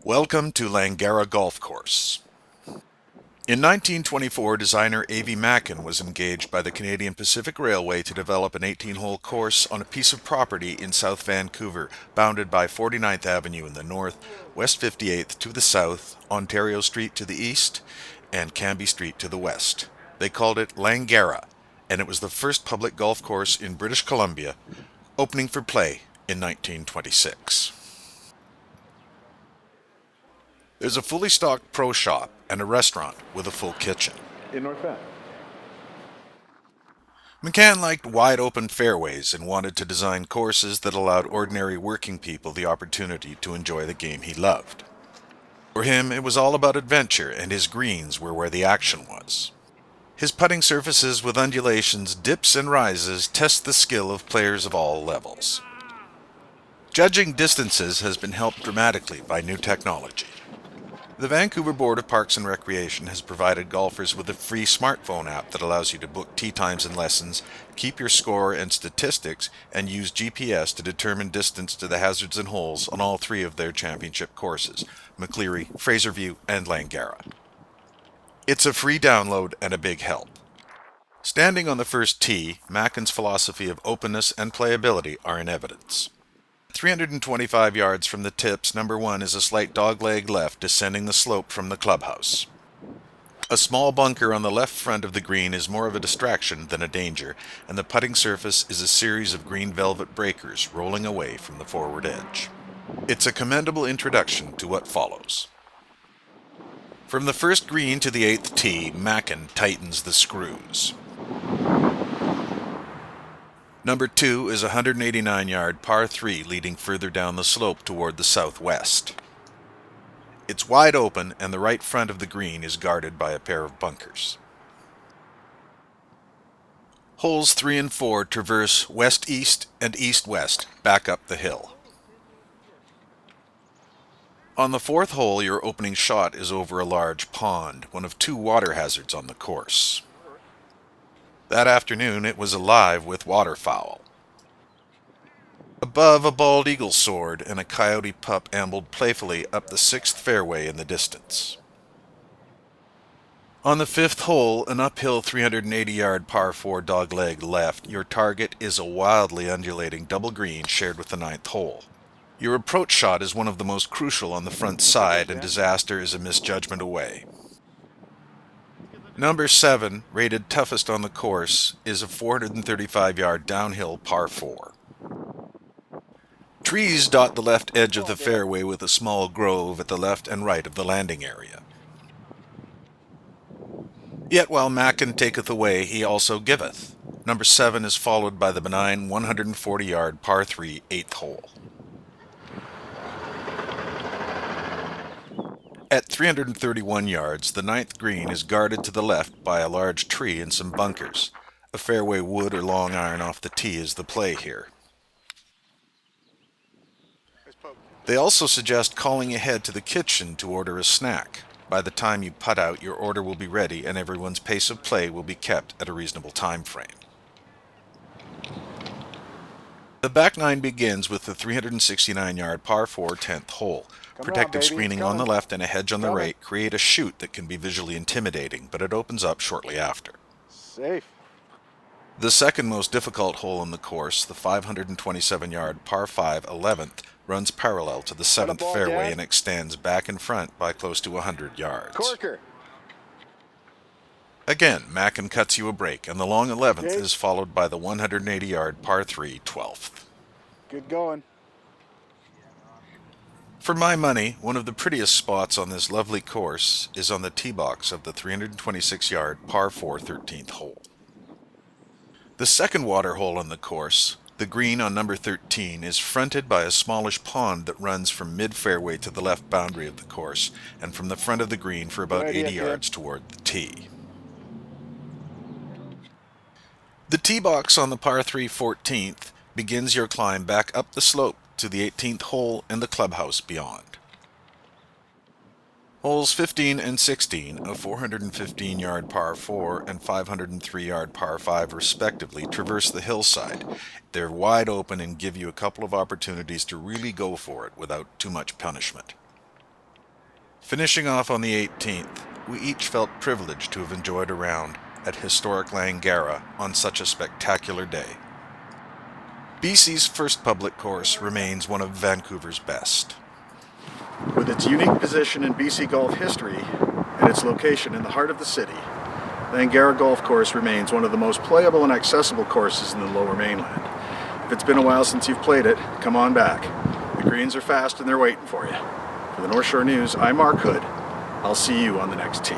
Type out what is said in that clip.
Welcome to Langara Golf Course. In 1924, designer A.V. Macan was engaged by the Canadian Pacific Railway to develop an 18-hole course on a piece of property in South Vancouver, bounded by 49th Avenue in the north, West 58th to the south, Ontario Street to the east, and Cambie Street to the west. They called it Langara, and it was the first public golf course in British Columbia, opening for play in 1926. There's a fully stocked pro shop and a restaurant with a full kitchen. In North Van. Macan liked wide-open fairways and wanted to design courses that allowed ordinary working people the opportunity to enjoy the game he loved. For him, it was all about adventure, and his greens were where the action was. His putting surfaces with undulations, dips, and rises test the skill of players of all levels. Judging distances has been helped dramatically by new technology. The Vancouver Board of Parks and Recreation has provided golfers with a free smartphone app that allows you to book tee times and lessons, keep your score and statistics, and use GPS to determine distance to the hazards and holes on all three of their championship courses, McCleary, Fraserview, and Langara. It's a free download and a big help. Standing on the first tee, Macan's philosophy of openness and playability are in evidence. 325 yards from the tips, number 1 is a slight dogleg left descending the slope from the clubhouse. A small bunker on the left front of the green is more of a distraction than a danger, and the putting surface is a series of green velvet breakers rolling away from the forward edge. It's a commendable introduction to what follows. From the first green to the 8th tee, Macan tightens the screws. Number 2 is a 189-yard par 3 leading further down the slope toward the southwest. It's wide open and the right front of the green is guarded by a pair of bunkers. Holes 3 and 4 traverse west-east and east-west back up the hill. On the 4th hole, your opening shot is over a large pond, one of 2 water hazards on the course. That afternoon it was alive with waterfowl. Above, a bald eagle soared, and a coyote pup ambled playfully up the 6th fairway in the distance. On the 5th hole, an uphill 380-yard par 4 dogleg left, your target is a wildly undulating double green shared with the 9th hole. Your approach shot is one of the most crucial on the front side, and disaster is a misjudgment away. Number 7, rated toughest on the course, is a 435-yard downhill par 4. Trees dot the left edge of the fairway with a small grove at the left and right of the landing area. Yet while Macan taketh away, he also giveth. Number 7 is followed by the benign 140-yard par 3 8th hole. At 331 yards, the 9th green is guarded to the left by a large tree and some bunkers. A fairway wood or long iron off the tee is the play here. They also suggest calling ahead to the kitchen to order a snack. By the time you putt out, your order will be ready and everyone's pace of play will be kept at a reasonable time frame. The back nine begins with the 369-yard par 4 10th hole. Protective screening on the left and a hedge on the right create a chute that can be visually intimidating, but it opens up shortly after. Safe. The second most difficult hole in the course, the 527-yard par 5 11th, runs parallel to the 7th fairway and extends back in front by close to 100 yards. Corker. Again, Macan cuts you a break, and the long 11th is followed by the 180-yard par 3 12th. Good going. For my money, one of the prettiest spots on this lovely course is on the tee box of the 326-yard par 4 13th hole. The second water hole on the course, the green on number 13, is fronted by a smallish pond that runs from mid-fairway to the left boundary of the course and from the front of the green for about 80 yards toward the tee. The tee box on the par 3 14th begins your climb back up the slope to the 18th hole and the clubhouse beyond. Holes 15 and 16, a 415-yard par 4 and 503-yard par 5 respectively, traverse the hillside. They're wide open and give you a couple of opportunities to really go for it without too much punishment. Finishing off on the 18th, we each felt privileged to have enjoyed a round at historic Langara on such a spectacular day. BC's first public course remains one of Vancouver's best. With its unique position in BC golf history and its location in the heart of the city, Langara Golf Course remains one of the most playable and accessible courses in the Lower Mainland. If it's been a while since you've played it, come on back. The greens are fast and they're waiting for you. For the North Shore News, I'm Mark Hood. I'll see you on the next tee.